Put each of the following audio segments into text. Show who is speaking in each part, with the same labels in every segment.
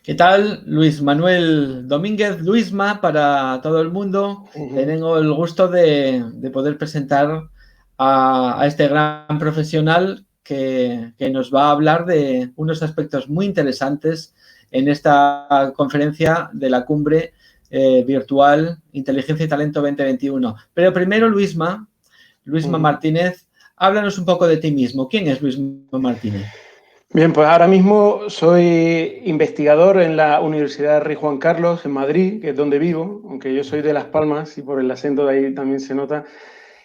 Speaker 1: ¿Qué tal? Luis Manuel Domínguez, Luisma, para todo el mundo. Tengo el gusto de poder presentar a este gran profesional que nos va a hablar de unos aspectos muy interesantes en esta conferencia de la cumbre virtual Inteligencia y Talento 2021. Pero primero, Luisma Martínez, háblanos un poco de ti mismo. ¿Quién es Luisma Martínez?
Speaker 2: Bien, pues ahora mismo soy investigador en la Universidad Rey Juan Carlos en Madrid, que es donde vivo, aunque yo soy de Las Palmas y por el acento de ahí también se nota.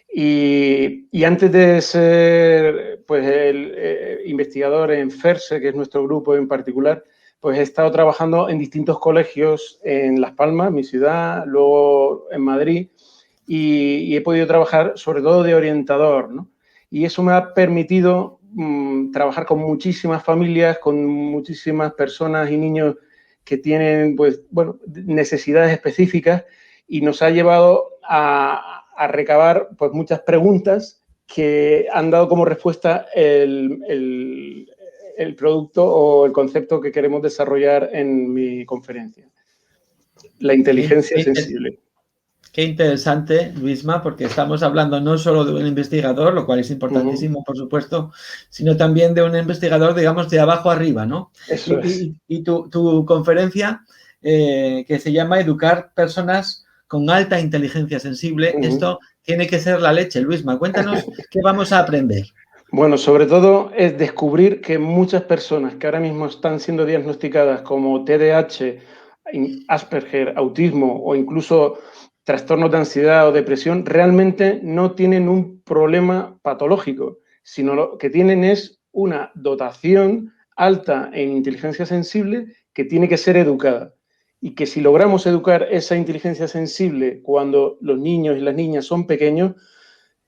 Speaker 2: Y antes de ser pues, el investigador en FERSE, que es nuestro grupo en particular, pues he estado trabajando en distintos colegios en Las Palmas, mi ciudad, luego en Madrid, y he podido trabajar sobre todo de orientador, ¿no? Y eso me ha permitido trabajar con muchísimas familias, con muchísimas personas y niños que tienen, pues, bueno, necesidades específicas, y nos ha llevado a recabar pues, muchas preguntas que han dado como respuesta el producto o el concepto que queremos desarrollar en mi conferencia. La inteligencia sensible.
Speaker 1: Qué interesante, Luisma, porque estamos hablando no solo de un investigador, lo cual es importantísimo, por supuesto, sino también de un investigador, digamos, de abajo arriba, ¿no?
Speaker 2: Eso es.
Speaker 1: Y tu conferencia, que se llama Educar personas con alta inteligencia sensible, esto tiene que ser la leche, Luisma. Cuéntanos qué vamos a aprender.
Speaker 2: Bueno, sobre todo es descubrir que muchas personas que ahora mismo están siendo diagnosticadas como TDAH, Asperger, autismo o incluso trastornos de ansiedad o depresión, realmente no tienen un problema patológico, sino lo que tienen es una dotación alta en inteligencia sensible que tiene que ser educada. Y que si logramos educar esa inteligencia sensible cuando los niños y las niñas son pequeños,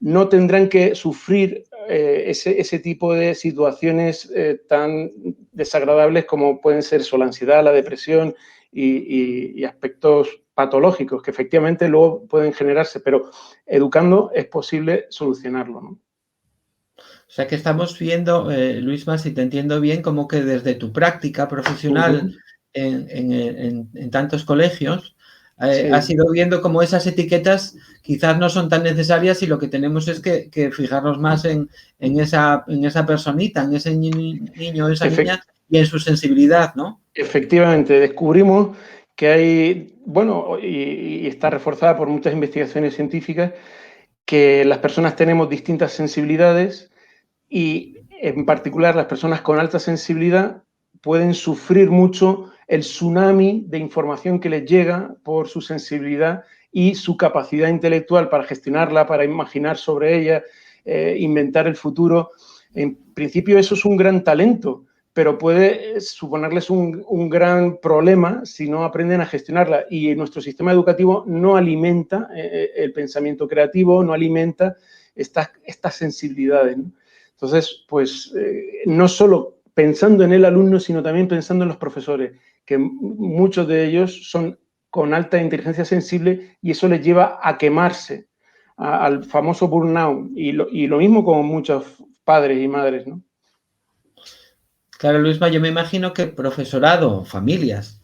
Speaker 2: no tendrán que sufrir ese tipo de situaciones tan desagradables como pueden ser la ansiedad, la depresión y aspectos patológicos que efectivamente luego pueden generarse, pero educando es posible solucionarlo, ¿no?
Speaker 1: O sea que estamos viendo, Luisma, si te entiendo bien, como que desde tu práctica profesional en tantos colegios,
Speaker 2: Sí.
Speaker 1: has ido viendo cómo esas etiquetas quizás no son tan necesarias y lo que tenemos es que fijarnos más en esa personita, en ese niño o esa niña y en su sensibilidad, ¿no?
Speaker 2: Efectivamente, descubrimos que hay, bueno, y está reforzada por muchas investigaciones científicas, que las personas tenemos distintas sensibilidades y en particular las personas con alta sensibilidad pueden sufrir mucho el tsunami de información que les llega por su sensibilidad y su capacidad intelectual para gestionarla, para imaginar sobre ella, inventar el futuro. En principio eso es un gran talento, pero puede suponerles un gran problema si no aprenden a gestionarla. Y nuestro sistema educativo no alimenta el pensamiento creativo, no alimenta estas sensibilidades, ¿no? Entonces, pues no solo pensando en el alumno, sino también pensando en los profesores, que muchos de ellos son con alta inteligencia sensible y eso les lleva a quemarse, al famoso burnout. Y lo mismo con muchos padres y madres, ¿no?
Speaker 1: Claro, Luisma, yo me imagino que profesorado, familias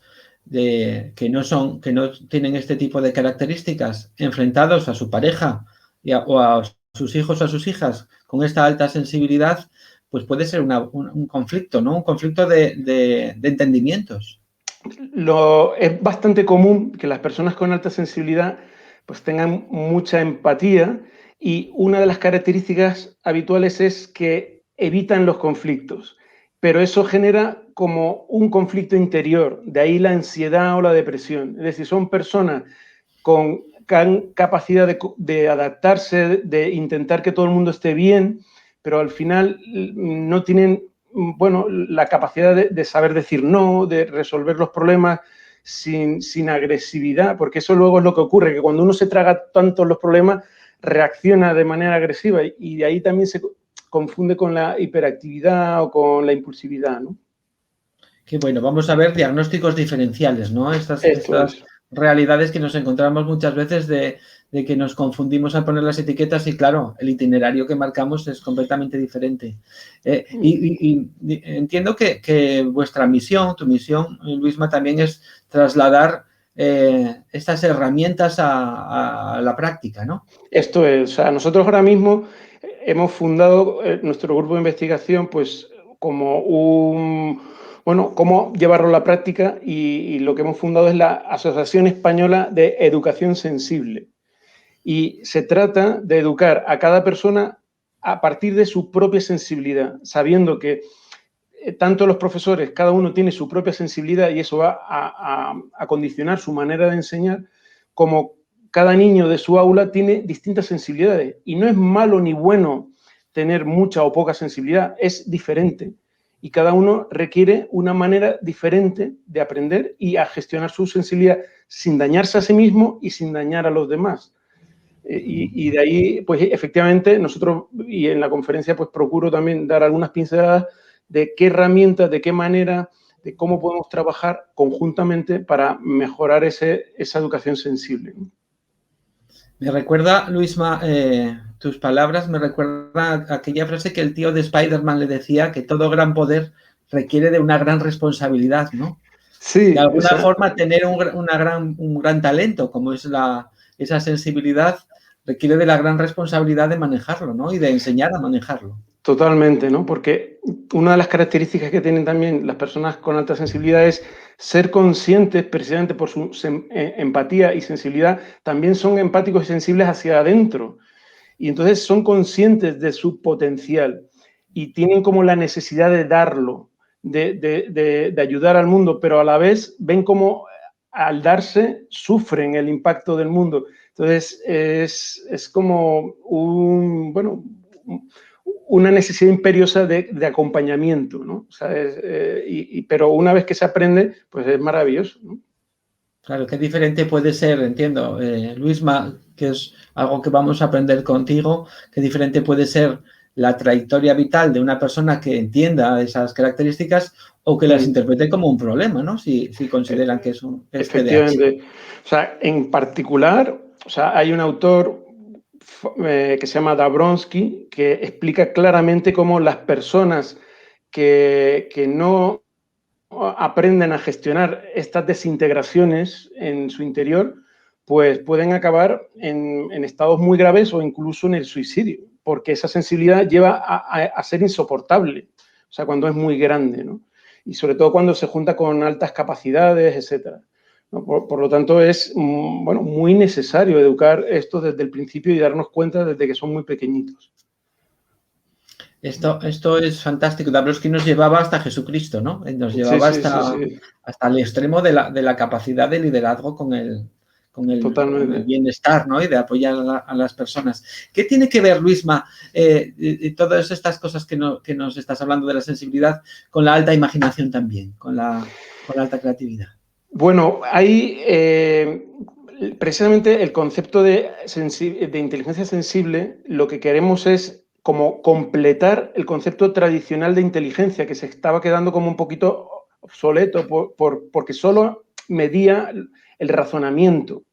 Speaker 1: que no tienen este tipo de características, enfrentados a su pareja o a sus hijos o a sus hijas con esta alta sensibilidad, pues puede ser un conflicto, ¿no? Un conflicto de entendimientos.
Speaker 2: Es bastante común que las personas con alta sensibilidad pues tengan mucha empatía y una de las características habituales es que evitan los conflictos, pero eso genera como un conflicto interior, de ahí la ansiedad o la depresión. Es decir, son personas con capacidad de adaptarse, de intentar que todo el mundo esté bien, pero al final no tienen, bueno, la capacidad de saber decir no, de resolver los problemas sin agresividad, porque eso luego es lo que ocurre, que cuando uno se traga tanto los problemas, reacciona de manera agresiva y de ahí también se confunde con la hiperactividad o con la impulsividad, ¿no?
Speaker 1: Qué bueno, vamos a ver diagnósticos diferenciales, ¿no? Estas realidades que nos encontramos muchas veces de que nos confundimos al poner las etiquetas y, claro, el itinerario que marcamos es completamente diferente. Y entiendo que vuestra misión, tu misión, Luisma, también es trasladar estas herramientas a la práctica, ¿no?
Speaker 2: Esto es, o sea, nosotros ahora mismo hemos fundado nuestro grupo de investigación, pues, como bueno, cómo llevarlo a la práctica y lo que hemos fundado es la Asociación Española de Educación Sensible. Y se trata de educar a cada persona a partir de su propia sensibilidad, sabiendo que tanto los profesores, cada uno tiene su propia sensibilidad y eso va a condicionar su manera de enseñar, como cada niño de su aula tiene distintas sensibilidades. Y no es malo ni bueno tener mucha o poca sensibilidad, es diferente. Y cada uno requiere una manera diferente de aprender y a gestionar su sensibilidad sin dañarse a sí mismo y sin dañar a los demás. Y de ahí, pues efectivamente, nosotros, y en la conferencia, pues procuro también dar algunas pinceladas de qué herramientas, de qué manera, de cómo podemos trabajar conjuntamente para mejorar esa educación sensible.
Speaker 1: Me recuerda, Luisma, tus palabras me recuerda a aquella frase que el tío de Spider-Man le decía, que todo gran poder requiere de una gran responsabilidad, ¿no?
Speaker 2: Sí,
Speaker 1: De alguna
Speaker 2: esa,
Speaker 1: forma, tener un gran talento, como es esa sensibilidad, requiere de la gran responsabilidad de manejarlo, ¿no? Y de enseñar a manejarlo.
Speaker 2: totalmente, ¿no? Porque una de las características que tienen también las personas con alta sensibilidad es ser conscientes, precisamente por su empatía y sensibilidad, también son empáticos y sensibles hacia adentro. Y entonces son conscientes de su potencial y tienen como la necesidad de darlo, de ayudar al mundo, pero a la vez ven como al darse sufren el impacto del mundo. Entonces es como una necesidad imperiosa de acompañamiento, ¿no? O sea, pero una vez que se aprende, pues es maravilloso, ¿no?
Speaker 1: Claro, qué diferente puede ser, entiendo, Luisma, que es algo que vamos a aprender contigo, qué diferente puede ser la trayectoria vital de una persona que entienda esas características o que las interprete como un problema, ¿no? Si consideran que es TDAH.
Speaker 2: Efectivamente. O sea, en particular, o sea, hay un autor que se llama Dabrowski que explica claramente cómo las personas que no aprenden a gestionar estas desintegraciones en su interior, pues pueden acabar en estados muy graves o incluso en el suicidio, porque esa sensibilidad lleva a ser insoportable, o sea, cuando es muy grande, ¿no? Y sobre todo cuando se junta con altas capacidades, etcétera, ¿no? Por lo tanto, es bueno, muy necesario educar esto desde el principio y darnos cuenta desde que son muy pequeñitos.
Speaker 1: Esto es fantástico. Dabrowski nos llevaba hasta Jesucristo, ¿no? Nos
Speaker 2: Sí,
Speaker 1: llevaba
Speaker 2: sí, sí, sí,
Speaker 1: hasta el extremo de la capacidad de liderazgo con el
Speaker 2: totalmente.
Speaker 1: bienestar, ¿no? Y de apoyar a las personas. ¿Qué tiene que ver, Luisma, todas estas cosas que nos estás hablando de la sensibilidad con la alta imaginación también, con la alta creatividad?
Speaker 2: Bueno, hay precisamente el concepto de inteligencia sensible, lo que queremos es como completar el concepto tradicional de inteligencia, que se estaba quedando como un poquito obsoleto porque solo medía el razonamiento.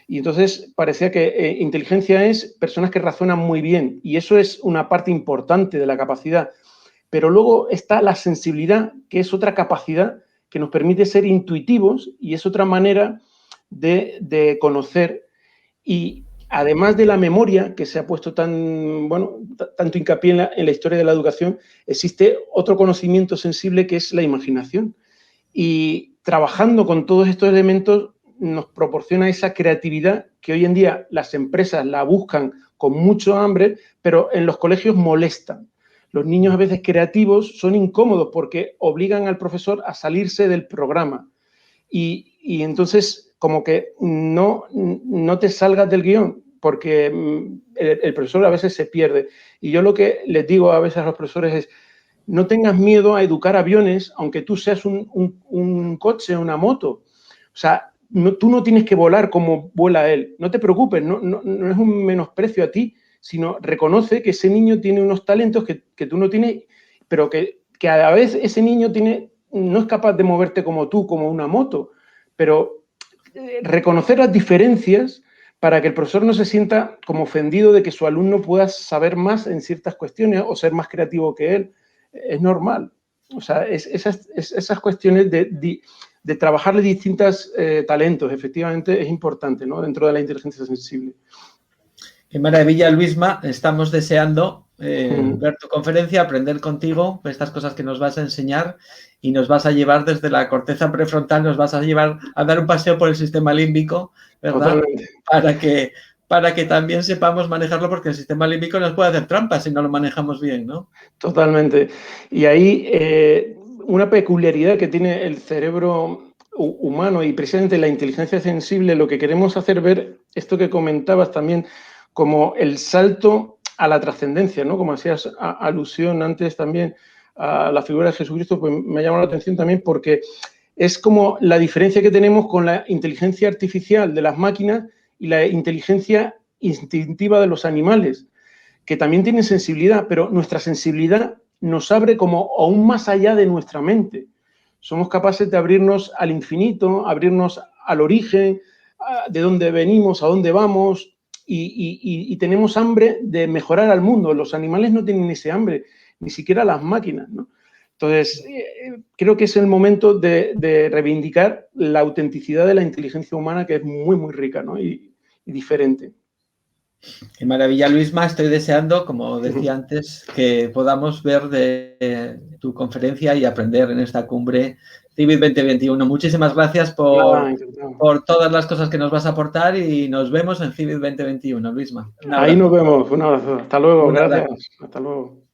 Speaker 2: Y entonces parecía que inteligencia es personas que razonan muy bien, y eso es una parte importante de la capacidad. Pero luego está la sensibilidad, que es otra capacidad que nos permite ser intuitivos y es otra manera de conocer. Y además de la memoria, que se ha puesto tanto hincapié en la historia de la educación, existe otro conocimiento sensible que es la imaginación. Y trabajando con todos estos elementos nos proporciona esa creatividad que hoy en día las empresas la buscan con mucho hambre, pero en los colegios molestan. Los niños a veces creativos son incómodos porque obligan al profesor a salirse del programa. Y entonces como que no te salgas del guión porque el profesor a veces se pierde. Y yo lo que les digo a veces a los profesores es, no tengas miedo a educar aviones, aunque tú seas un coche, una moto. O sea, tú no tienes que volar como vuela él. No te preocupes, no es un menosprecio a ti, sino reconoce que ese niño tiene unos talentos que tú no tienes, pero que a la vez ese niño no es capaz de moverte como tú, como una moto, pero reconocer las diferencias para que el profesor no se sienta como ofendido de que su alumno pueda saber más en ciertas cuestiones o ser más creativo que él. Es normal. O sea, esas cuestiones de trabajarle distintos talentos, efectivamente, es importante, ¿no? Dentro de la inteligencia sensible.
Speaker 1: Qué maravilla, Luisma. Estamos deseando ver tu conferencia, aprender contigo estas cosas que nos vas a enseñar y nos vas a llevar desde la corteza prefrontal, nos vas a llevar a dar un paseo por el sistema límbico, ¿verdad? Para que también sepamos manejarlo, porque el sistema límbico nos puede hacer trampas si no lo manejamos bien, ¿no?
Speaker 2: Totalmente. Y ahí una peculiaridad que tiene el cerebro humano y precisamente la inteligencia sensible, lo que queremos hacer ver, esto que comentabas también, como el salto a la trascendencia, ¿no? Como hacías alusión antes también a la figura de Jesucristo, pues me ha llamado la atención también porque es como la diferencia que tenemos con la inteligencia artificial de las máquinas y la inteligencia instintiva de los animales, que también tienen sensibilidad, pero nuestra sensibilidad nos abre como aún más allá de nuestra mente. Somos capaces de abrirnos al infinito, abrirnos al origen, de dónde venimos, a dónde vamos, y tenemos hambre de mejorar al mundo. Los animales no tienen ese hambre, ni siquiera las máquinas, ¿no? Entonces, creo que es el momento de reivindicar la autenticidad de la inteligencia humana, que es muy, muy rica, ¿no? y diferente.
Speaker 1: Qué maravilla, Luisma. Estoy deseando, como decía antes, que podamos ver de tu conferencia y aprender en esta cumbre CIBIT 2021. Muchísimas gracias por todas las cosas que nos vas a aportar y nos vemos en CIBIT 2021, Luisma.
Speaker 2: Ahí nos vemos. Un abrazo. Hasta luego. Gracias. Hasta luego.